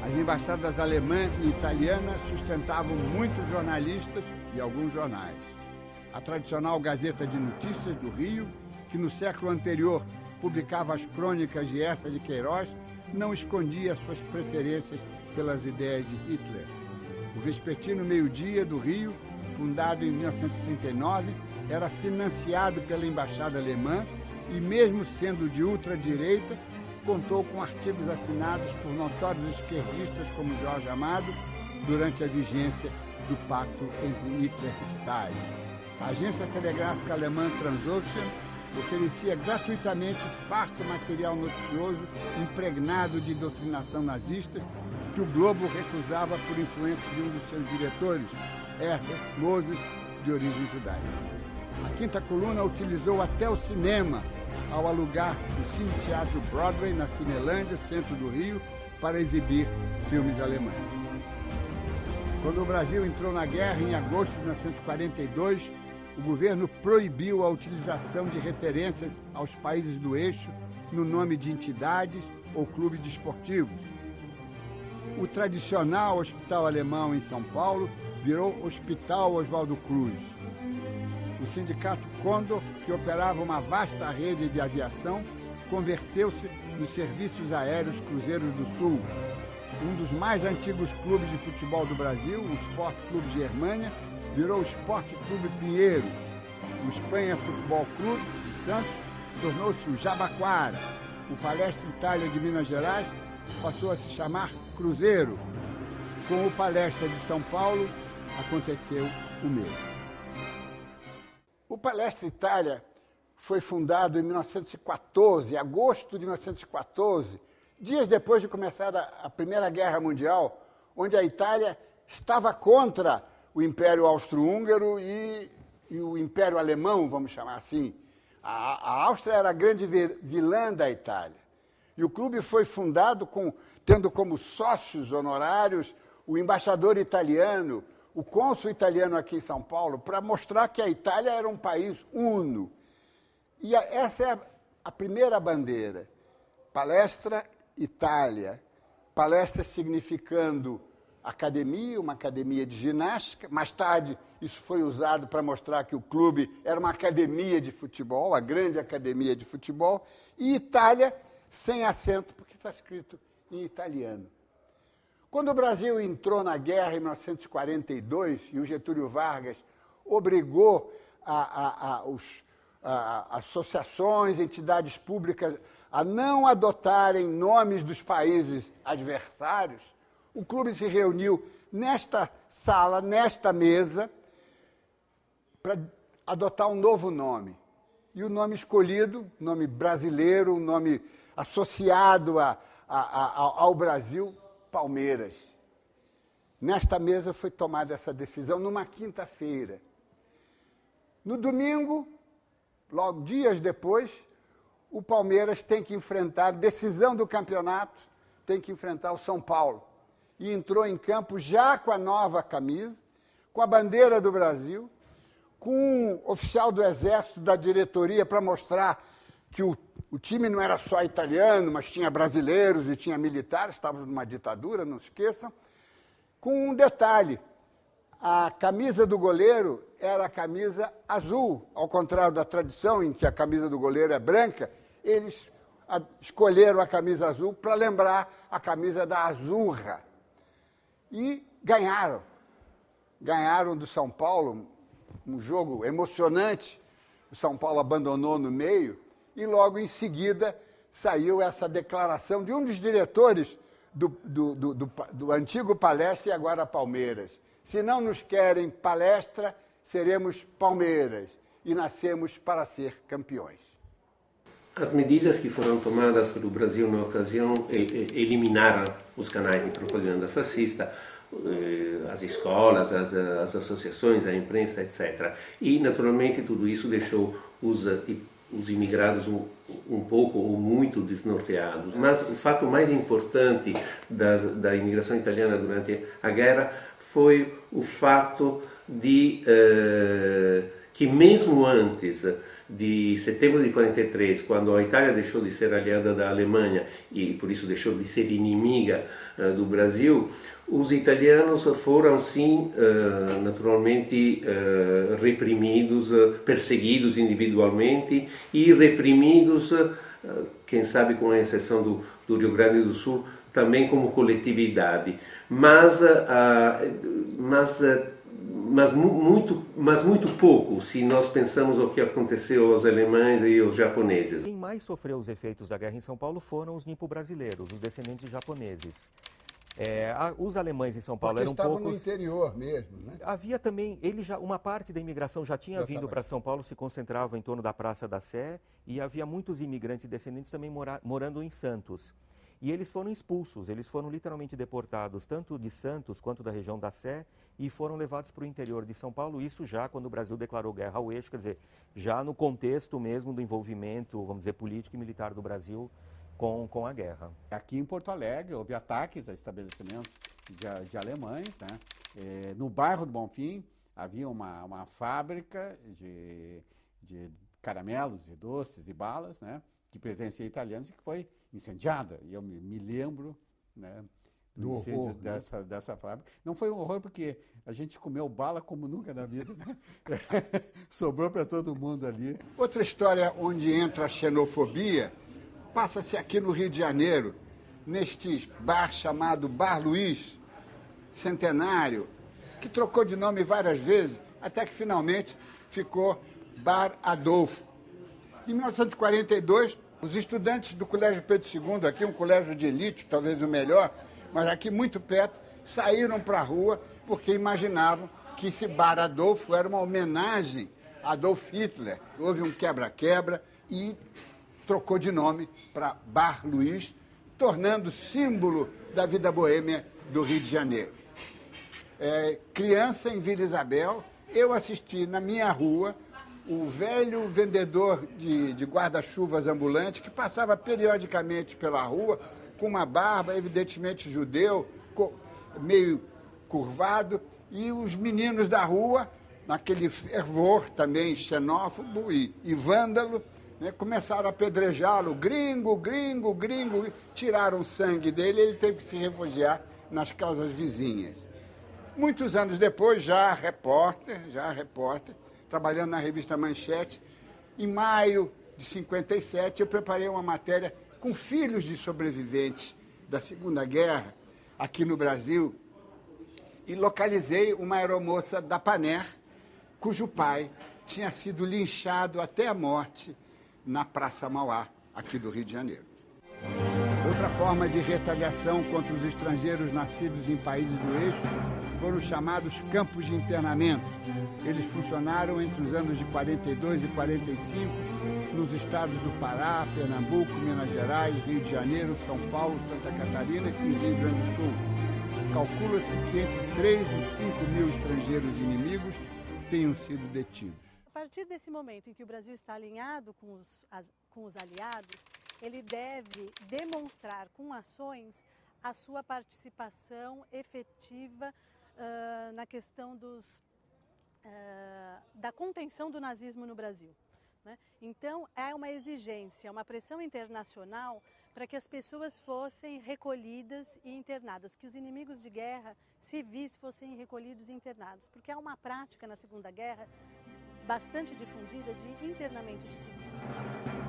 As embaixadas alemã e italiana sustentavam muitos jornalistas e alguns jornais. A tradicional Gazeta de Notícias do Rio, que no século anterior publicava as crônicas de Eça de Queiroz, não escondia suas preferências pelas ideias de Hitler. O Vespertino Meio-Dia do Rio, fundado em 1939, era financiado pela embaixada alemã e, mesmo sendo de ultradireita, contou com artigos assinados por notórios esquerdistas como Jorge Amado durante a vigência do pacto entre Hitler e Stalin. A agência telegráfica alemã Transocean oferecia gratuitamente farto material noticioso impregnado de doutrinação nazista que o Globo recusava por influência de um dos seus diretores, Herbert Moses, de origem judaica. A Quinta Coluna utilizou até o cinema ao alugar o Cine Teatro Broadway na Cinelândia, centro do Rio, para exibir filmes alemães. Quando o Brasil entrou na guerra em agosto de 1942, o governo proibiu a utilização de referências aos países do eixo no nome de entidades ou clubes desportivos. O tradicional Hospital Alemão em São Paulo virou Hospital Oswaldo Cruz. O sindicato Condor, que operava uma vasta rede de aviação, converteu-se nos serviços aéreos Cruzeiros do Sul. Um dos mais antigos clubes de futebol do Brasil, o Sport Clube Germânia, virou o Esporte Clube Pinheiro. O Espanha Futebol Clube de Santos tornou-se o Jabaquara. O Palestra Itália de Minas Gerais passou a se chamar Cruzeiro. Com o Palestra de São Paulo, aconteceu o mesmo. O Palestra Itália foi fundado em 1914, agosto de 1914, dias depois de começar a Primeira Guerra Mundial, onde a Itália estava contra o Império Austro-Húngaro e o Império Alemão, vamos chamar assim. A Áustria era a grande vilã da Itália. E o clube foi fundado tendo como sócios honorários o embaixador italiano, o cônsul italiano aqui em São Paulo, para mostrar que a Itália era um país uno. E essa é a primeira bandeira. Palestra Itália. Palestra significando academia, uma academia de ginástica. Mais tarde, isso foi usado para mostrar que o clube era uma academia de futebol, a grande academia de futebol. E Itália, sem acento, porque está escrito em italiano. Quando o Brasil entrou na guerra em 1942 e o Getúlio Vargas obrigou as associações, entidades públicas a não adotarem nomes dos países adversários, o clube se reuniu nesta sala, nesta mesa, para adotar um novo nome. E o nome escolhido, nome brasileiro, um nome associado ao Brasil, Palmeiras. Nesta mesa foi tomada essa decisão numa quinta-feira. No domingo, logo dias depois, o Palmeiras tem que enfrentar, decisão do campeonato, tem que enfrentar o São Paulo. E entrou em campo já com a nova camisa, com a bandeira do Brasil, com um oficial do Exército, da diretoria, para mostrar que o time não era só italiano, mas tinha brasileiros e tinha militares, estávamos numa ditadura, não se esqueçam. Com um detalhe, a camisa do goleiro era a camisa azul, ao contrário da tradição em que a camisa do goleiro é branca, eles escolheram a camisa azul para lembrar a camisa da Azurra. E ganharam. Ganharam do São Paulo, um jogo emocionante. O São Paulo abandonou no meio e logo em seguida saiu essa declaração de um dos diretores do antigo Palestra e agora Palmeiras. Se não nos querem Palestra, seremos Palmeiras e nascemos para ser campeões. As medidas que foram tomadas pelo Brasil na ocasião eliminaram os canais de propaganda fascista, as escolas, as associações, a imprensa, etc. E, naturalmente, tudo isso deixou os imigrados um pouco ou muito desnorteados. Mas o fato mais importante da imigração italiana durante a guerra foi o fato de que, mesmo antes de setembro de 43, quando a Itália deixou de ser aliada da Alemanha e por isso deixou de ser inimiga do Brasil, os italianos foram sim naturalmente reprimidos, perseguidos individualmente e reprimidos, quem sabe com a exceção do Rio Grande do Sul, também como coletividade, mas muito pouco se nós pensamos o que aconteceu aos alemães e aos japoneses. Quem mais sofreu os efeitos da guerra em São Paulo foram os nipo-brasileiros, os descendentes de japoneses. Os alemães em São Paulo eram poucos. Estavam no interior mesmo, né? Havia também, uma parte da imigração já tinha vindo para São Paulo, se concentrava em torno da Praça da Sé, e havia muitos imigrantes e descendentes também morando em Santos. E eles foram expulsos, eles foram literalmente deportados, tanto de Santos quanto da região da Sé, e foram levados para o interior de São Paulo, isso já quando o Brasil declarou guerra ao eixo, quer dizer, já no contexto mesmo do envolvimento, vamos dizer, político e militar do Brasil com a guerra. Aqui em Porto Alegre houve ataques a estabelecimentos de alemães, né? No bairro do Bonfim havia uma fábrica de caramelos, de doces e balas, né? Que pertencia a italianos e que foi incendiada. E eu me lembro, né, do incêndio dessa fábrica. Não foi um horror porque a gente comeu bala como nunca na vida, né? Sobrou para todo mundo ali. Outra história onde entra a xenofobia passa-se aqui no Rio de Janeiro, neste bar chamado Bar Luiz, centenário, que trocou de nome várias vezes, até que finalmente ficou Bar Adolfo. Em 1942, os estudantes do Colégio Pedro II, aqui um colégio de elite, talvez o melhor, mas aqui muito perto, saíram para a rua porque imaginavam que esse Bar Adolfo era uma homenagem a Adolf Hitler. Houve um quebra-quebra e trocou de nome para Bar Luiz, tornando símbolo da vida boêmia do Rio de Janeiro. Criança em Vila Isabel, eu assisti na minha rua o velho vendedor de guarda-chuvas ambulante que passava periodicamente pela rua com uma barba, evidentemente judeu, meio curvado, e os meninos da rua, naquele fervor também xenófobo e vândalo, né, começaram a apedrejá-lo, gringo, gringo, gringo, tiraram o sangue dele e ele teve que se refugiar nas casas vizinhas. Muitos anos depois, já repórter, trabalhando na revista Manchete, em maio de 57, eu preparei uma matéria com filhos de sobreviventes da Segunda Guerra aqui no Brasil e localizei uma aeromoça da Paner, cujo pai tinha sido linchado até a morte na Praça Mauá, aqui do Rio de Janeiro. Outra forma de retaliação contra os estrangeiros nascidos em países do eixo foram os chamados campos de internamento. Eles funcionaram entre os anos de 42 e 45 nos estados do Pará, Pernambuco, Minas Gerais, Rio de Janeiro, São Paulo, Santa Catarina e Rio Grande do Sul. Calcula-se que entre 3 e 5 mil estrangeiros inimigos tenham sido detidos. A partir desse momento em que o Brasil está alinhado com os aliados, ele deve demonstrar com ações a sua participação efetiva na questão da contenção do nazismo no Brasil, né? Então, é uma exigência, uma pressão internacional para que as pessoas fossem recolhidas e internadas, que os inimigos de guerra civis fossem recolhidos e internados, porque há uma prática na Segunda Guerra bastante difundida de internamento de civis.